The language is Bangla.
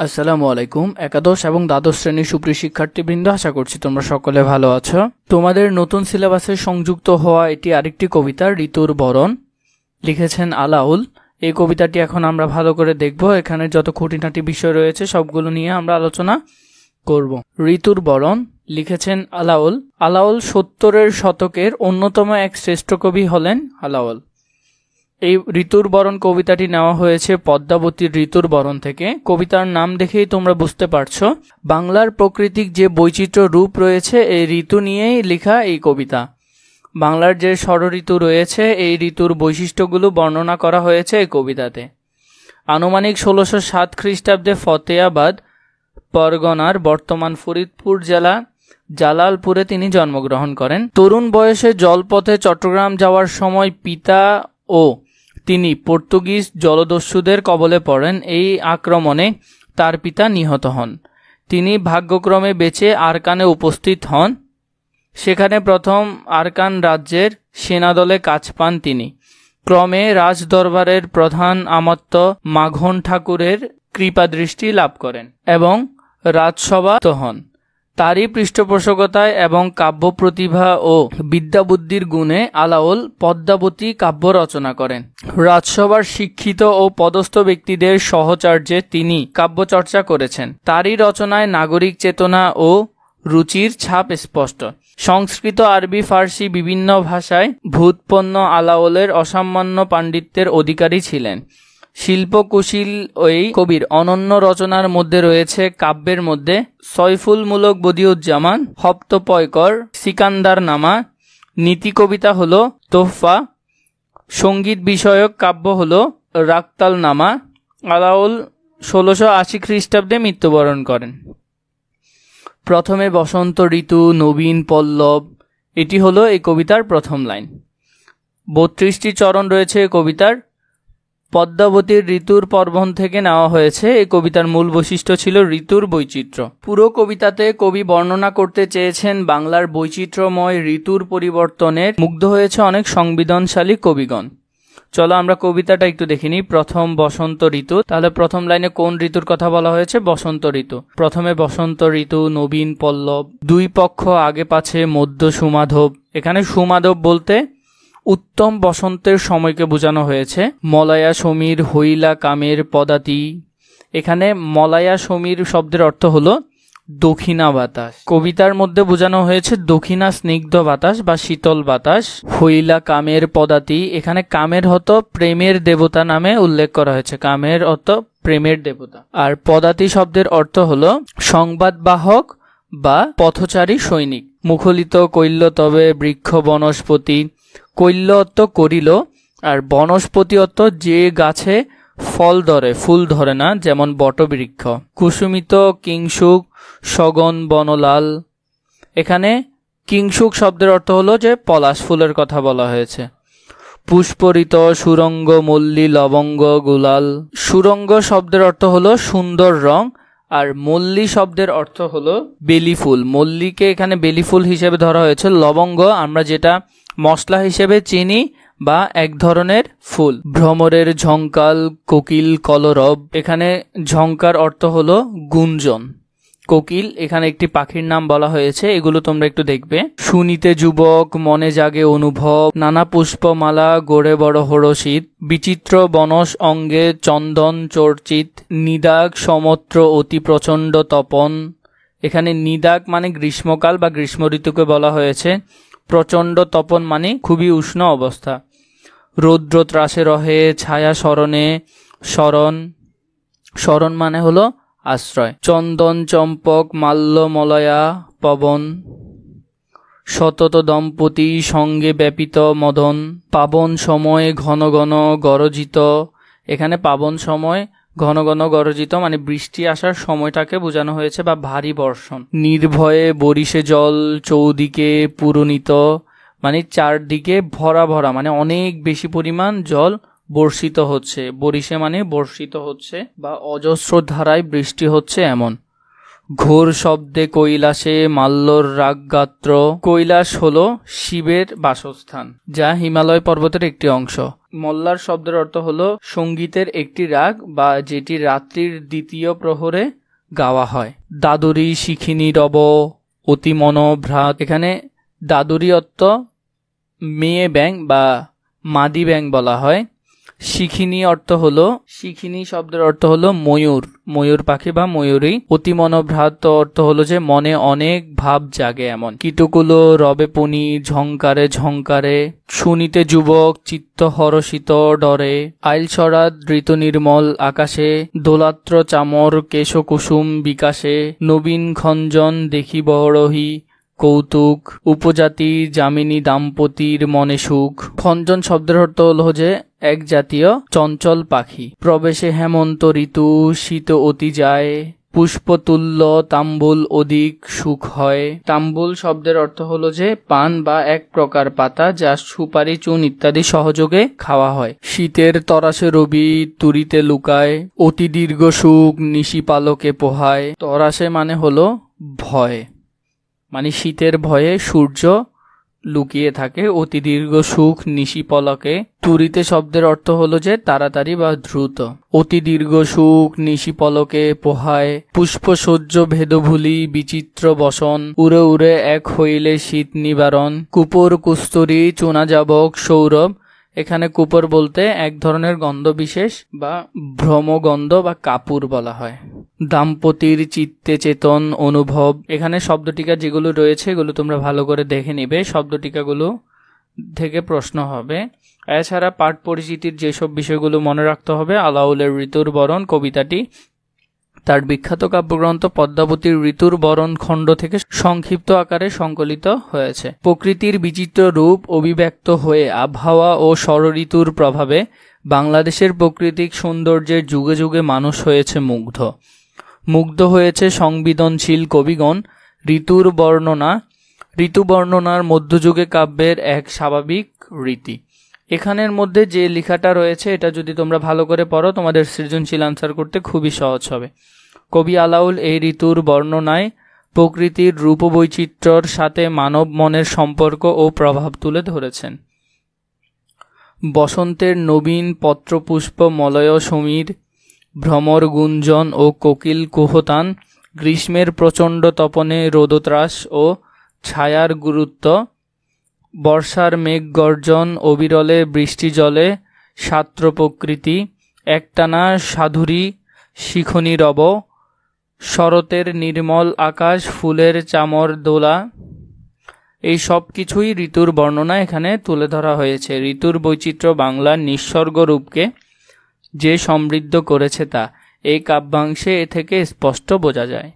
আসসালামু আলাইকুম। একাদশ এবং দ্বাদশ শ্রেণীর সুপ্রিয় শিক্ষার্থীবৃন্দ, আশা করছি তোমরা সকলে ভালো আছো। তোমাদের নতুন সিলেবাসে সংযুক্ত হওয়া এটি আরেকটি কবিতা, ঋতুর বরণ, লিখেছেন আলাউল। এই কবিতাটি এখন আমরা ভালো করে দেখব। এখানে যত খুঁটিনাটি বিষয় রয়েছে সবগুলো নিয়ে আমরা আলোচনা করব। ঋতুর বরণ লিখেছেন আলাউল। আলাউল 70-এর শতকের অন্যতম এক শ্রেষ্ঠ কবি হলেন আলাউল। এই ঋতুর বরণ কবিতাটি নেওয়া হয়েছে পদ্মাবতীর ঋতুর বরণ থেকে। কবিতার নাম দেখেই তোমরা বুঝতে পারছো বাংলার প্রাকৃতিক যে বৈচিত্র্য রূপ রয়েছে এই ঋতু নিয়েই লেখা এই কবিতা। বাংলার যে ষড়ঋতু রয়েছে এই ঋতুর বৈশিষ্ট্যগুলো বর্ণনা করা হয়েছে এই কবিতাতে। আনুমানিক 1607 খ্রিস্টাব্দে ফতেয়াবাদ পরগনার বর্তমান ফরিদপুর জেলা জালালপুরে তিনি জন্মগ্রহণ করেন। তরুণ বয়সে জলপথে চট্টগ্রাম যাওয়ার সময় পিতা ও তিনি পর্তুগিজ জলদস্যুদের কবলে পড়েন। এই আক্রমণে তার পিতা নিহত হন। তিনি ভাগ্যক্রমে বেঁচে আরাকানে উপস্থিত হন। সেখানে প্রথম আরাকান রাজ্যের সেনাদলে কাজ পান তিনি। ক্রমে রাজদরবারের প্রধান আমাত্য মাঘন ঠাকুরের কৃপাদৃষ্টি লাভ করেন এবং রাজসভাত হন। তারই পৃষ্ঠপোষকতায় এবং কাব্য প্রতিভা ও বিদ্যাবুদ্ধির গুণে আলাউল পদ্মাবতী কাব্য রচনা করেন। রাজসভার শিক্ষিত ও পদস্থ ব্যক্তিদের সহচর্যে তিনি কাব্যচর্চা করেছেন। তারই রচনায় নাগরিক চেতনা ও রুচির ছাপ স্পষ্ট। সংস্কৃত, আরবি, ফার্সি বিভিন্ন ভাষায় ভূতপন্ন আলাউলের অসামান্য পাণ্ডিত্যের অধিকারী ছিলেন। শিল্পকুশীল ওই কবির অনন্য রচনার মধ্যে রয়েছে কাব্যের মধ্যে সয়ফুলমূলক বদিউজ্জামান, হপ্তপয়কর, সিকান্দার নামা। নীতি কবিতা হলো তোহফা। সঙ্গীত বিষয়ক কাব্য হলো রাক্তাল নামা। আলাউল 1680 খ্রিস্টাব্দে মৃত্যুবরণ করেন। প্রথমে বসন্ত ঋতু, নবীন পল্লব, এটি হলো এই কবিতার প্রথম লাইন। 32টি চরণ রয়েছে এই কবিতার। পদ্মাবতীর ঋতুর পর্বণ থেকে নেওয়া হয়েছে। এই কবিতার মূল বৈশিষ্ট্য ছিল ঋতুর বৈচিত্র্য। পুরো কবিতাতে কবি বর্ণনা করতে চেয়েছেন বাংলার বৈচিত্র্যময় ঋতুর পরিবর্তনের। মুগ্ধ হয়েছে অনেক সংবেদনশালী কবিগণ। চলো আমরা কবিতাটা একটু দেখিনি। প্রথম বসন্ত ঋতু, তাহলে প্রথম লাইনে কোন ঋতুর কথা বলা হয়েছে? বসন্ত ঋতু। প্রথমে বসন্ত ঋতু, নবীন পল্লব, দুই পক্ষ আগে পাছে, মধ্য সুমাধব। এখানে সুমাধব বলতে উত্তম বসন্তের সময়কে বোঝানো হয়েছে। মলয়া সমীর হইলা কামের পদাতি। এখানে মলয়া সমীর শব্দের অর্থ হলো দক্ষিণা বাতাস। কবিতার মধ্যে বোঝানো হয়েছে দক্ষিণা স্নিগ্ধ বাতাস বা শীতল বাতাস। হইলা কামের পদাতি, এখানে কামের হতো প্রেমের দেবতা নামে উল্লেখ করা হয়েছে। কামের অর্থ প্রেমের দেবতা। আর পদাতি শব্দের অর্থ হলো সংবাদবাহক বা পথচারী সৈনিক। মুখলিত কইল তবে বৃক্ষ বনস্পতি। কৈল্য অর্থ করিল, আর বনস্পতি অর্থ যে গাছে ফল ধরে, ফুল ধরে না, যেমন বটবৃক্ষ। কুসুমিত কিংসুক সগন বনলাল। এখানে কিংসুক শব্দের অর্থ হলো যে পলাশ ফুলের কথা বলা হয়েছে। পুষ্পরিত সুরঙ্গ মল্লী লবঙ্গ গুলাল। সুরঙ্গ শব্দের অর্থ হলো সুন্দর রং, আর মল্লী শব্দের অর্থ হলো বেলি ফুল। মল্লীকে এখানে বেলি ফুল হিসেবে ধরা হয়েছে। লবঙ্গ আমরা যেটা মশলা হিসেবে চিনি বা এক ধরনের ফুল। ভ্রমরের ঝঙ্কাল কোকিল কলরব। এখানে ঝঙ্কার অর্থ হলো গুঞ্জন। কোকিল এখানে একটি পাখির নাম বলা হয়েছে। এগুলো তোমরা একটু দেখবে। শুনিতে যুবক মনে জাগে অনুভব। নানা পুষ্পমালা গড়ে বড় হরষিত। বিচিত্র বনস অঙ্গে চন্দন চর্চিত। নিদাগ সমত্র অতি প্রচণ্ড তপন। এখানে নিদাগ মানে গ্রীষ্মকাল বা গ্রীষ্ম ঋতুকে বলা হয়েছে। প্রচণ্ড তপন মানে খুবই উষ্ণ অবস্থা। রৌদ্র ত্রাসে রহে ছায়া শরণে। শরণ, শরণ মানে হলো আশ্রয়। চন্দন চম্পক মাল্য মলয়া পবন। সতত দম্পতি সঙ্গে ব্যাপিত মদন। পাবন সময় ঘন ঘন গরজিত। এখানে পাবন সময় ঘন ঘন গরজিত মানে বৃষ্টি আসার সময়টাকে বোঝানো হয়েছে বা ভারী বর্ষণ। নির্ভয়ে বরিশে জল চৌদিকে পূরণিত, মানে চারদিকে ভরা ভরা, মানে অনেক বেশি পরিমাণ জল বর্ষিত হচ্ছে। বরিশে মানে বর্ষিত হচ্ছে বা অজস্র ধারায় বৃষ্টি হচ্ছে এমন। ঘোর শব্দে কৈলাসে মাল্যর রাগগাত্র। কৈলাস হলো শিবের বাসস্থান, যা হিমালয় পর্বতের একটি অংশ। মল্লার শব্দের অর্থ হলো সঙ্গীতের একটি রাগ বা যেটি রাত্রির দ্বিতীয় প্রহরে গাওয়া হয়। দাদুরি শিখিনী রব অতি মনোভ্রাত, এখানে দাদুরি অর্থ মেয়ে ব্যাং বা মাদি ব্যাং বলা হয়। শিখিনী শব্দের অর্থ হলো ময়ূর পাখি বা ময়ূরী। অতি মনোভ্রাত অর্থ হলো যে মনে অনেক ভাব জাগে এমন। কীটকুলো রবে পুনি ঝংকারে ঝংকারে, শুনিতে যুবক চিত্ত হরষিত ডরে। আইল সরাদ ঋতু নির্মল আকাশে, দোলাত্র চামর কেশকুসুম বিকাশে। নবীন খঞ্জন দেখি বহরহি কৌতুক, উপজাতি যামিনী দাম্পতির মনে সুখ। খঞ্জন শব্দের অর্থ হলো যে এক জাতীয় চঞ্চল পাখি। প্রবেশে হেমন্ত ঋতু শীত অতি যায়, পুষ্পতুল্য তাম্বুল অধিক সুখ হয়। তাম্বুল শব্দের অর্থ হলো যে পান বা এক প্রকার পাতা যা সুপারি চুন ইত্যাদি সহযোগে খাওয়া হয়। শীতের তরাসে রবি তুরিতে লুকায়, অতি দীর্ঘ সুখ নিশি পালকে পোহায়। তরাসে মানে হলো ভয়, মানে শীতের ভয়ে সূর্য লুকিয়ে থাকে। অতি দীর্ঘ সুখ নিশি পলকে। তুরিতে শব্দের অর্থ হলো যে তাড়াতাড়ি বা দ্রুত। অতি দীর্ঘ সুখ নিশি পলকে পোহায়, পুষ্প সহ্য ভেদভুলি বিচিত্র বসন। উড়ে উড়ে এক হইলে শীত নিবারণ, কুপুর কুস্তরী চুনা যাবক সৌরভ। এখানে কুপুর বলতে এক ধরনের গন্ধ বিশেষ বা ভ্রমগন্ধ বা কাপুর বলা হয়। দাম্পতির চিত্তে চেতন অনুভব, এখানে শব্দটিকা যেগুলো রয়েছে এগুলো তোমরা ভালো করে দেখে নিবে, শব্দটিকাগুলো থেকে প্রশ্ন হবে। এছাড়া পাঠ পরিচিতির যেসব বিষয়গুলো মনে রাখতে হবে, আলাউলের ঋতুর বরণ কবিতাটি তার বিখ্যাত কাব্যগ্রন্থ পদ্মাবতীর ঋতুর বরণ খণ্ড থেকে সংক্ষিপ্ত আকারে সংকলিত হয়েছে। প্রকৃতির বিচিত্র রূপ অভিব্যক্ত হয়ে আবহাওয়া ও ষড়ঋতুর প্রভাবে বাংলাদেশের প্রাকৃতিক সৌন্দর্যের যুগে যুগে মানুষ হয়েছে মুগ্ধ হয়েছে সংবেদনশীল কবিগণ। ঋতু বর্ণনার মধ্যযুগে কাব্যের এক স্বাভাবিক রীতি। এখানের মধ্যে যে লেখাটা রয়েছে এটা যদি তোমরা ভালো করে পড়ো তোমাদের সৃজনশীল আনসার করতে খুবই সহজ হবে। কবি আলাউল এই ঋতুর বর্ণনায় প্রকৃতির রূপবৈচিত্র্যর সাথে মানব মনের সম্পর্ক ও প্রভাব তুলে ধরেছেন। বসন্তের নবীন পত্রপুষ্প মলয় সমীর, ভ্রমর গুঞ্জন ও কোকিল কুহতান, গ্রীষ্মের প্রচণ্ড তপনে রোদত্রাস ও ছায়ার গুরুত্ব, বর্ষার মেঘ গর্জন অবিরলে বৃষ্টি জলে সাত্র প্রকৃতি, একটানা সাধুরী শিখনী রব, শরতের নির্মল আকাশ ফুলের চামর দোলা। এই সব কিছুই ঋতুর বর্ণনা এখানে তুলে ধরা হয়েছে। ঋতুর বৈচিত্র্য বাংলার নিঃসর্গ রূপকে যে সমৃদ্ধ করেছে তা এই কাব্যাংশে এ থেকে স্পষ্ট বোঝা যায়।